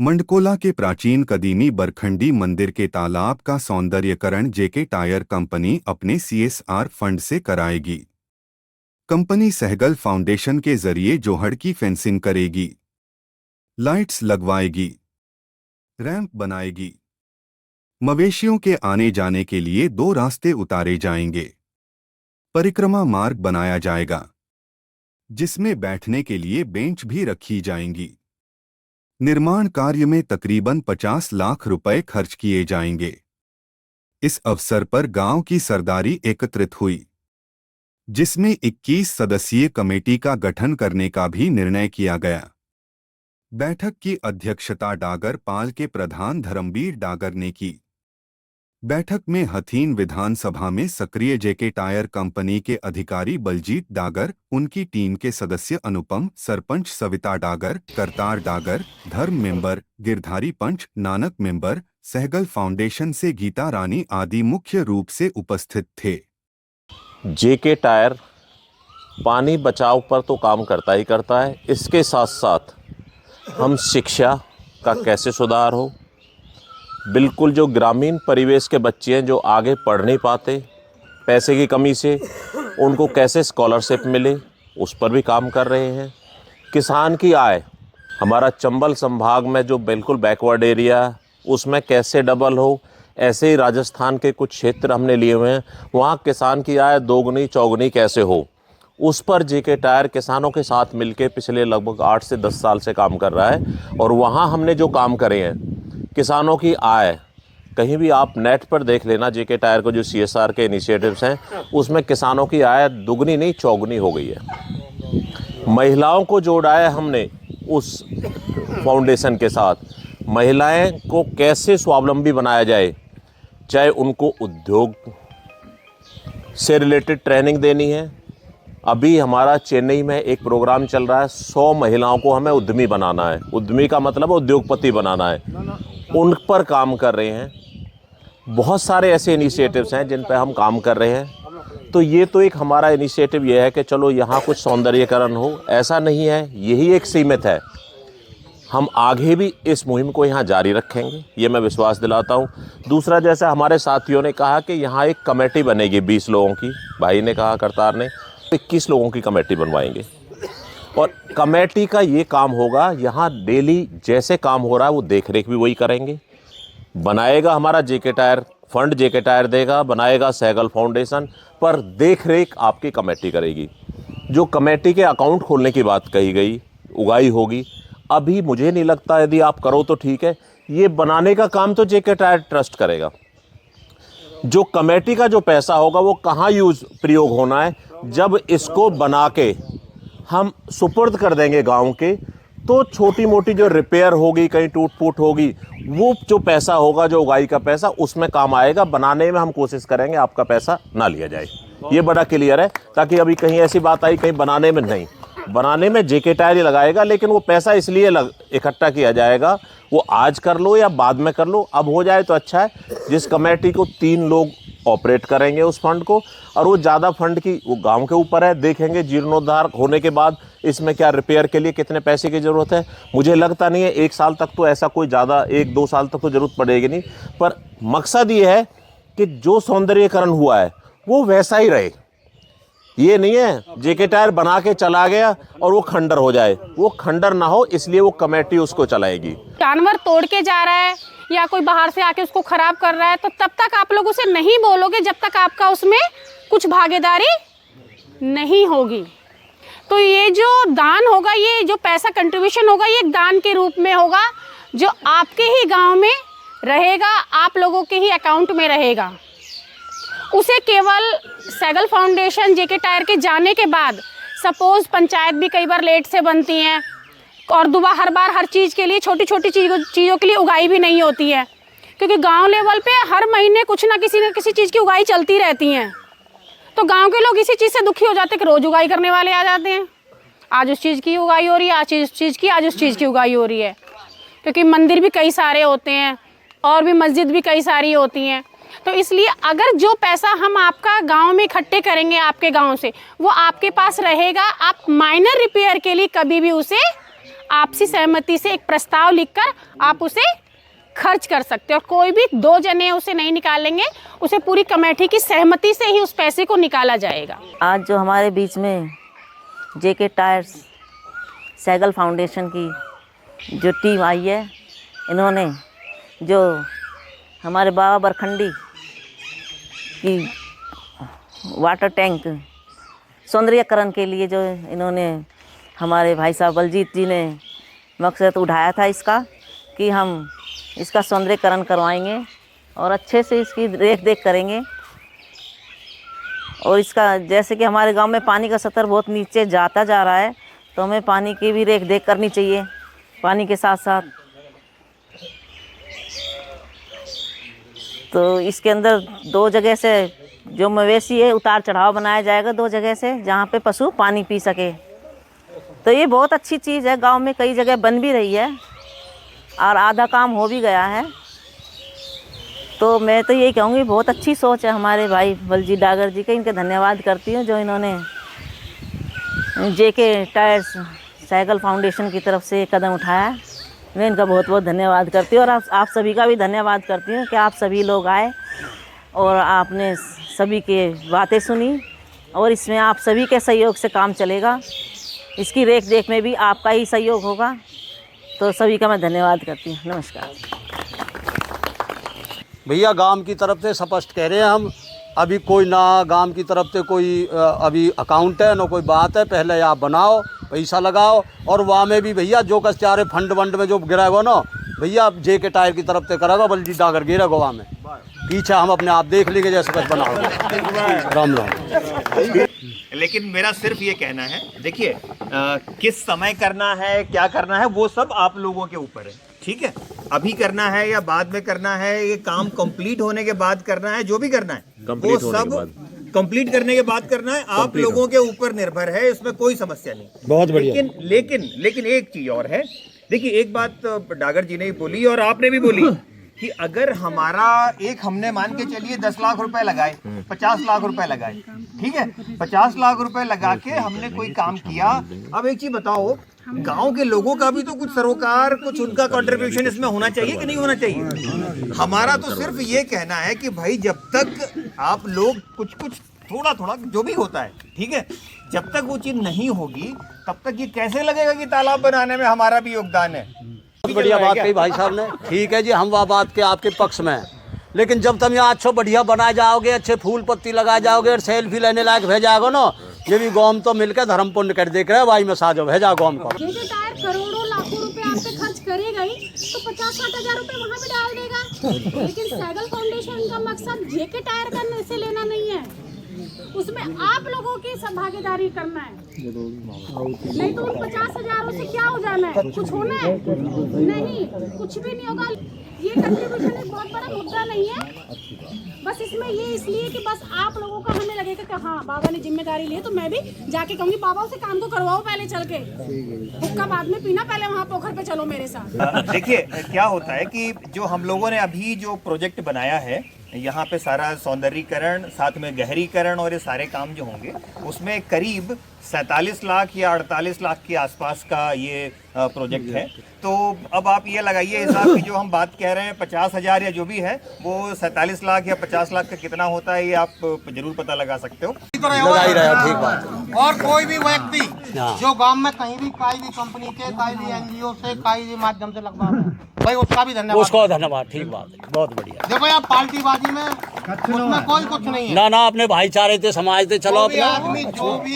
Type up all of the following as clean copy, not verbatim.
मंडकोला के प्राचीन कदीमी बरखंडी मंदिर के तालाब का सौंदर्यीकरण जेके टायर कंपनी अपने CSR फंड से कराएगी। कंपनी सहगल फाउंडेशन के जरिए जोहड़ की फेंसिंग करेगी, लाइट्स लगवाएगी, रैंप बनाएगी। मवेशियों के आने जाने के लिए 2 रास्ते उतारे जाएंगे। परिक्रमा मार्ग बनाया जाएगा, जिसमें बैठने के लिए बेंच भी रखी जाएंगी। निर्माण कार्य में तकरीबन 50 लाख रुपए खर्च किए जाएंगे। इस अवसर पर गांव की सरदारी एकत्रित हुई, जिसमें 21 सदस्यीय कमेटी का गठन करने का भी निर्णय किया गया। बैठक की अध्यक्षता डागर पाल के प्रधान धर्मवीर डागर ने की। बैठक में हथीन विधानसभा में सक्रिय जेके टायर कंपनी के अधिकारी बलजीत डागर, उनकी टीम के सदस्य अनुपम, सरपंच सविता डागर, करतार डागर, धर्म मेंबर, गिरधारी पंच, नानक मेंबर, सहगल फाउंडेशन से गीता रानी आदि मुख्य रूप से उपस्थित थे। जेके टायर पानी बचाव पर तो काम करता ही करता है, इसके साथ साथ हम शिक्षा का कैसे सुधार हो, बिल्कुल जो ग्रामीण परिवेश के बच्चे हैं जो आगे पढ़ नहीं पाते पैसे की कमी से, उनको कैसे स्कॉलरशिप मिले उस पर भी काम कर रहे हैं। किसान की आय हमारा चंबल संभाग में जो बिल्कुल बैकवर्ड एरिया उसमें कैसे डबल हो, ऐसे ही राजस्थान के कुछ क्षेत्र हमने लिए हुए हैं, वहाँ किसान की आय दोगुनी चौगुनी कैसे हो, उस पर जेके टायर किसानों के साथ मिलके पिछले लगभग 8 से 10 साल से काम कर रहा है। और वहाँ हमने जो काम करे हैं, किसानों की आय कहीं भी आप नेट पर देख लेना, जेके टायर को जो CSR के इनिशिएटिव्स हैं उसमें किसानों की आय दुगनी नहीं चौगुनी हो गई है। महिलाओं को जोड़ा है हमने उस फाउंडेशन के साथ। महिलाएं को कैसे स्वावलंबी बनाया जाए, चाहे उनको उद्योग से रिलेटेड ट्रेनिंग देनी है। अभी हमारा चेन्नई में एक प्रोग्राम चल रहा है, 100 महिलाओं को हमें उद्यमी बनाना है। उद्यमी का मतलब उद्योगपति बनाना है, उन पर काम कर रहे हैं। बहुत सारे ऐसे इनिशिएटिव्स हैं जिन पर हम काम कर रहे हैं। तो ये तो एक हमारा इनिशिएटिव ये है कि चलो यहाँ कुछ सौंदर्यीकरण हो, ऐसा नहीं है, यही एक सीमित है। हम आगे भी इस मुहिम को यहाँ जारी रखेंगे, ये मैं विश्वास दिलाता हूँ। दूसरा, जैसा हमारे साथियों ने कहा कि यहाँ एक कमेटी बनेगी 20 लोगों की, भाई ने कहा करतार ने 21 लोगों की कमेटी बनवाएंगे। और कमेटी का ये काम होगा, यहाँ डेली जैसे काम हो रहा है वो देख रेख भी वही करेंगे। बनाएगा हमारा जेके टायर फंड, जेके टायर देगा, बनाएगा सहगल फाउंडेशन, पर देख रेख आपकी कमेटी करेगी। जो कमेटी के अकाउंट खोलने की बात कही गई, उगाई होगी, अभी मुझे नहीं लगता, यदि आप करो तो ठीक है, ये बनाने का काम तो जेके टायर ट्रस्ट करेगा। जो कमेटी का जो पैसा होगा वो कहाँ प्रयोग होना है, जब इसको बना के हम सुपुर्द कर देंगे गांव के, तो छोटी मोटी जो रिपेयर होगी, कहीं टूट फूट होगी, वो जो पैसा होगा, जो उगाई का पैसा, उसमें काम आएगा। बनाने में हम कोशिश करेंगे आपका पैसा ना लिया जाए, ये बड़ा क्लियर है, ताकि अभी कहीं ऐसी बात आई कहीं बनाने में नहीं, बनाने में जेके टायर ही लगाएगा, लेकिन वो पैसा इसलिए इकट्ठा किया जाएगा, वो आज कर लो या बाद में कर लो, अब हो जाए तो अच्छा है। जिस कमेटी को 3 लोग ऑपरेट करेंगे उस फंड को, और वो ज़्यादा फंड की वो गांव के ऊपर है, देखेंगे जीर्णोद्धार होने के बाद इसमें क्या रिपेयर के लिए कितने पैसे की ज़रूरत है। मुझे लगता नहीं है 1 साल तक तो ऐसा कोई ज़्यादा, 1-2 साल तक तो ज़रूरत पड़ेगी नहीं, पर मकसद ये है कि जो सौंदर्यीकरण हुआ है वो वैसा ही रहे। ये नहीं है जेके टायर बना के चला गया और वो खंडर हो जाए, वो खंडर ना हो, इसलिए वो कमेटी उसको चलाएगी। जानवर तोड़ के जा रहा है या कोई बाहर से आके उसको खराब कर रहा है, तो तब तक आप लोग उसे नहीं बोलोगे जब तक आपका उसमें कुछ भागीदारी नहीं होगी। तो ये जो दान होगा, ये जो पैसा कंट्रीब्यूशन होगा, ये एक दान के रूप में होगा, जो आपके ही गांव में रहेगा, आप लोगों के ही अकाउंट में रहेगा। उसे केवल सहगल फाउंडेशन जेके टायर के जाने के बाद, सपोज पंचायत भी कई बार लेट से बनती हैं और हर बार हर चीज़ के लिए, छोटी छोटी चीज़ों के लिए उगाई भी नहीं होती है, क्योंकि गांव लेवल पे हर महीने कुछ ना किसी चीज़ की उगाई चलती रहती हैं। तो गांव के लोग इसी चीज़ से दुखी हो जाते हैं कि रोज़ उगाई करने वाले आ जाते हैं, आज उस चीज़ की उगाई हो रही है, आज इस चीज़ की, आज उस चीज़ की उगाई हो रही है। क्योंकि मंदिर भी कई सारे होते हैं और भी मस्जिद भी कई सारी होती हैं। तो इसलिए अगर जो पैसा हम आपका गांव में इकट्ठे करेंगे आपके गांव से, वो आपके पास रहेगा, आप माइनर रिपेयर के लिए कभी भी उसे आपसी सहमति से एक प्रस्ताव लिखकर आप उसे खर्च कर सकते हो। और कोई भी 2 जने उसे नहीं निकालेंगे, उसे पूरी कमेटी की सहमति से ही उस पैसे को निकाला जाएगा। आज जो हमारे बीच में जेके टायर्स सहगल फाउंडेशन की जो टीम आई है, इन्होंने जो हमारे बाबा बरखंडी की वाटर टैंक सौंदर्यकरण के लिए जो इन्होंने हमारे भाई साहब बलजीत जी ने मकसद उठाया था इसका कि हम इसका सौंदर्यकरण करवाएंगे और अच्छे से इसकी देख रेख करेंगे। और इसका जैसे कि हमारे गांव में पानी का स्तर बहुत नीचे जाता जा रहा है, तो हमें पानी की भी रेख देख करनी चाहिए। पानी के साथ साथ तो इसके अंदर 2 जगह से जो मवेशी है उतार चढ़ाव बनाया जाएगा, 2 जगह से जहाँ पे पशु पानी पी सके। तो ये बहुत अच्छी चीज़ है। गांव में कई जगह बन भी रही है और आधा काम हो भी गया है। तो मैं तो यही कहूँगी बहुत अच्छी सोच है हमारे भाई बलजीत डागर जी के। इनके धन्यवाद करती हूँ जो इन्होंने जेके टायर्स सहगल फाउंडेशन की तरफ से कदम उठाया है। मैं इनका बहुत बहुत धन्यवाद करती हूँ और आप सभी का भी धन्यवाद करती हूँ कि आप सभी लोग आए और आपने सभी के बातें सुनी और इसमें आप सभी के सहयोग से काम चलेगा। इसकी रेख देख में भी आपका ही सहयोग होगा। तो सभी का मैं धन्यवाद करती हूँ। नमस्कार। भैया गांव की तरफ से स्पष्ट कह रहे हैं हम, अभी कोई ना गांव की तरफ से कोई अभी अकाउंट है ना कोई बात है। पहले आप बनाओ, पैसा लगाओ और वहाँ में भी भैया जो कस्यारे फंड वंड में जो गिराएगा ना भैया जेके टायर की तरफ से करेगा, बलजीत डागर गिरेगा वहाँ में। पीछे हम अपने आप देख लेंगे जैसे कुछ बनाओगे। राम राम। लेकिन मेरा सिर्फ ये कहना है, देखिए किस समय करना है, क्या करना है, वो सब आप लोगों के ऊपर है। ठीक है, अभी करना है या बाद में करना है, ये काम कंप्लीट होने के बाद करना है, जो भी करना है वो सब कंप्लीट करने के बाद करना है। आप लोगों के ऊपर निर्भर है, इसमें कोई समस्या नहीं। बहुत बढ़िया। लेकिन एक चीज और है। देखिए एक बात डागर जी ने भी बोली और आपने भी बोली कि अगर हमारा हमने मान के चलिए 10 लाख रुपए लगाए, 50 लाख रुपए लगाए, ठीक है, 50 लाख रुपए लगा के हमने कोई काम किया। अब एक चीज बताओ, गांव के लोगों का भी तो कुछ सरोकार, कुछ उनका कंट्रीब्यूशन इसमें होना चाहिए कि नहीं होना चाहिए? हमारा तो सिर्फ ये कहना है कि भाई जब तक आप लोग कुछ थोड़ा थोड़ा जो भी होता है, ठीक है, जब तक वो चीज नहीं होगी तब तक ये कैसे लगेगा कि तालाब बनाने में हमारा भी योगदान है। बहुत बढ़िया बात कही भाई साहब ने। ठीक है जी, हम वह बात के आपके पक्ष में हैं। लेकिन जब तुम यहाँ अच्छे बढ़िया बनाए जाओगे, अच्छे फूल पत्ती लगाए जाओगे और सेल्फी लेने लायक भेजाओगे ना, ये भी गौम तो मिलकर धर्म पुण्य कर देख रहे हैं भाई में साजो भेजा गौम को। जेके टायर करोड़ों लाखों रुपए आप पे खर्च करेगा ही, तो 50-60 हजार रुपए वहाँ भी डाल देगा। लेकिन सहगल फाउंडेशन का मकसद जेके टायर करने से लेना नहीं है, उसमें आप लोगों की सब भागीदारी करना है। नहीं तो उन 50 हजारों से क्या हो जाना है? कुछ होना है? नहीं, कुछ भी नहीं होगा। ये कंट्रीब्यूशन एक बहुत बड़ा मुद्दा नहीं है। बस इसमें ये इसलिए कि बस आप लोगों का हमें लगेगा कि हाँ बाबा ने जिम्मेदारी ली है, तो मैं भी जाके कहूँगी बाबा उसे काम को करवाओ पहले चल के, हुक्का बाद में पीना, पहले वहाँ पोखर पे चलो मेरे साथ। देखिए क्या होता है कि जो हम लोगों ने अभी जो प्रोजेक्ट बनाया है, यहाँ पे सारा सौंदर्यीकरण साथ में गहरीकरण और ये सारे काम जो होंगे, उसमें करीब 47 लाख या 48 लाख के आसपास का ये प्रोजेक्ट है। तो अब आप ये लगाइए हिसाब कि जो हम बात कह रहे हैं 50 हजार या जो भी है, वो 47 लाख या 50 लाख का कितना होता है ये आप जरूर पता लगा सकते हो। लगा ही रहा, ठीक बात। और कोई भी व्यक्ति जो गांव में कहीं भी कोई भी कंपनी के, कोई भी एनजीओ से, कोई भी माध्यम से लगवा रहा है, भाई उसका भी धन्यवाद। उसको धन्यवाद, ठीक बात है, बहुत बढ़िया। देखो यार पार्टीबाजी में उसमें कोई कुछ नहीं है। ना अपने भाईचारे से समाज से चलो। कोई आदमी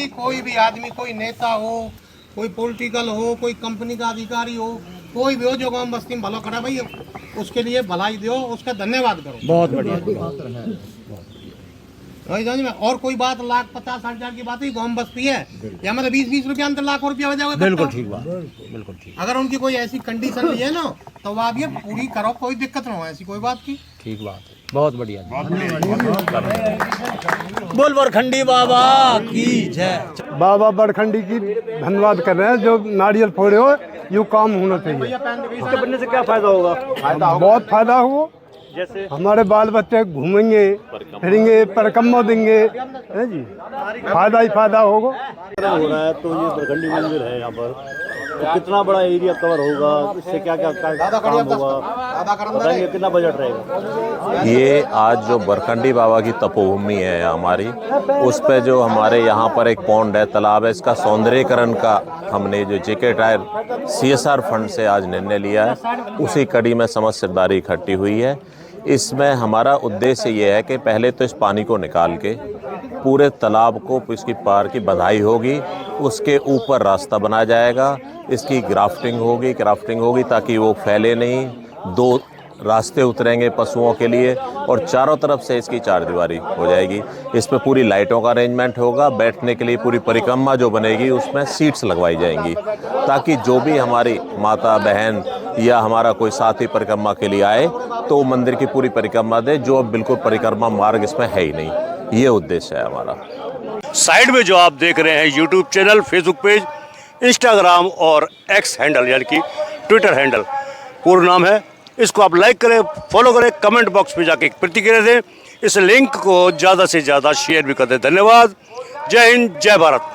कोई भी आदमी, कोई नेता हो, कोई पॉलिटिकल हो, कोई कंपनी का अधिकारी हो, कोई भी हो जो गांव बस्ती में भला करा भाई, उसके लिए भलाई दो, उसका धन्यवाद करो। बहुत बढ़िया। और कोई बात 1,50,000 हजार की बात ही गांव बस्ती है, या मतलब 20-20 रुपया अंतर लाखों रुपया हो जाओगे। बिल्कुल ठीक बात, बिल्कुल ठीक। अगर उनकी कोई ऐसी कंडीशन भी है ना, तो वो आप ये पूरी करो, कोई दिक्कत ना हो, ऐसी कोई बात की। ठीक बात है, बहुत बढ़िया। बोल बरखंडी बाबा की जय। बाबा बरखंडी की धन्यवाद कर रहे हैं, जो नारियल फोड़े हो ये काम होना चाहिए। इसके बनने से क्या फायदा होगा? बहुत फायदा हो, जैसे हमारे बाल बच्चे घूमेंगे फिरेंगे, परिक्रमा देंगे, है जी, फायदा ही फायदा होगा। हो रहा है तो ये बरखंडी मंदिर है यहाँ पर, तो कितना बड़ा एरिया कवर होगा, इससे क्या क्या काम होगा, बताएंगे कितना बजट रहेगा? ये आज जो बरखंडी बाबा की तपोभूमि है हमारी, उस पे जो हमारे यहाँ पर एक पौंड है, तालाब है, इसका सौंदर्यीकरण का हमने जो जेके टायर CSR फंड से आज निर्णय लिया है, उसी कड़ी में समस्त सिरदारी इकट्ठी हुई है। इसमें हमारा उद्देश्य ये है कि पहले तो इस पानी को निकाल के पूरे तालाब को इसकी पार की बधाई होगी, उसके ऊपर रास्ता बनाया जाएगा, इसकी ग्राफ्टिंग होगी ताकि वो फैले नहीं, 2 रास्ते उतरेंगे पशुओं के लिए और चारों तरफ से इसकी चारदीवारी हो जाएगी। इस पे पूरी लाइटों का अरेंजमेंट होगा, बैठने के लिए पूरी परिक्रमा जो बनेगी उसमें सीट्स लगवाई जाएंगी, ताकि जो भी हमारी माता बहन या हमारा कोई साथी परिक्रमा के लिए आए तो मंदिर की पूरी परिक्रमा दे, जो अब बिल्कुल परिक्रमा मार्ग इसमें है ही नहीं। ये उद्देश्य है हमारा। साइड में जो आप देख रहे हैं YouTube channel, Facebook page, Instagram और एक्स हैंडल यानी कि ट्विटर हैंडल पूर्ण नाम है, इसको आप लाइक करें, फॉलो करें, कमेंट बॉक्स में जाके प्रतिक्रिया दें, इस लिंक को ज़्यादा से ज़्यादा शेयर भी कर दें। धन्यवाद। जय हिंद, जय भारत।